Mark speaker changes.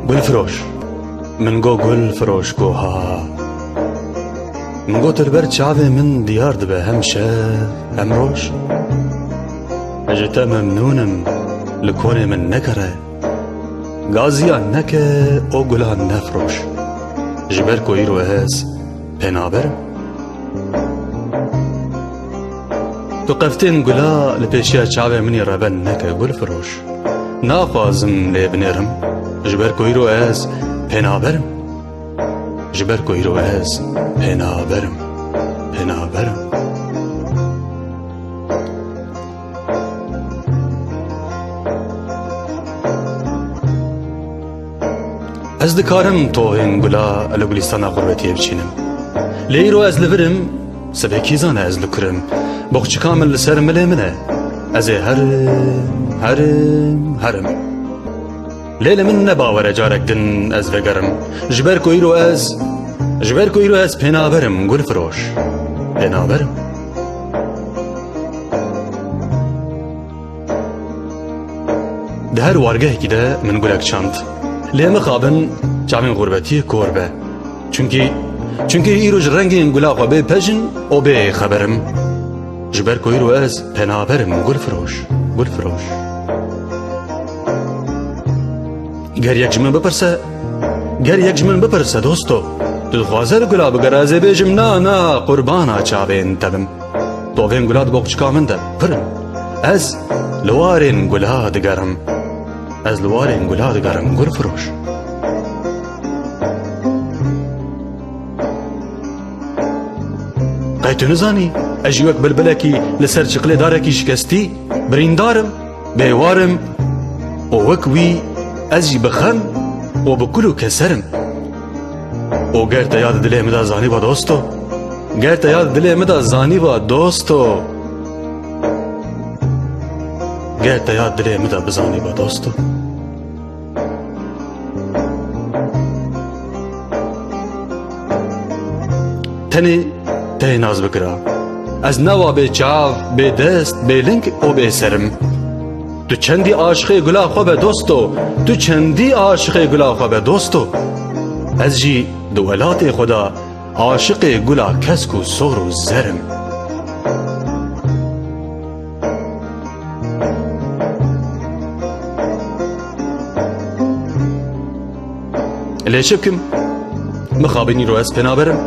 Speaker 1: گل فروش من گو گل فروش گو ها من گو تلبر چاوه من دیار دبه هم شب هم روش اجتا ممنونم لکونه من نکره گازیان نکه او گلان نفروش جبر کوئی رو هز پنابرم تو قفتین گلا لپیشیا چاوه منی ربن نکه گل فروش ناخوازم لی بنرم جبر کوئی رو هز پنابرم جبر کوئی رو هز پنابرم از دکارم توهین گلا لگولیستان غربتی بچینم لیرو از لورم سبکی زانه از لکرم بخچ کامل لسر ملی منه از هرم لیل من نباور جارک دن از وگرم جبر کوئی رو از پنابرم گل فروش پنابرم ده هر وارگه که ده من گلک چند لیمه خوابن چاوین غربتی کوربه چونکه ایروش رنگین گلا خوابه پجن او به خبرم جبر کوئی رو از پنابرم گل فروش گر یک جمن بپرسه دوستو تو خوازر گلا بگرازه بیجم نا قربانا چاوین تبم تووین گلا دگوک چکامن ده پرم از لوارین گلا دگرم گل فروش قیتو نزانی اجیوک بلبلکی لسر چقلی دارکی شکستی بریندارم بیوارم و وکوی ازی بخم و بکلو کسرم و گرت یاد دلی مدا زانی با دوستو بزانی با دوستو تنی ناز بکرا از نوا به چاو به دست به لنگ او به سرم تو چندی عاشق گلا خواب دوستو از جی دولات خدا عاشق گلا کسکو سور و زرم لیشب کم مخابن ایرو از پنابرم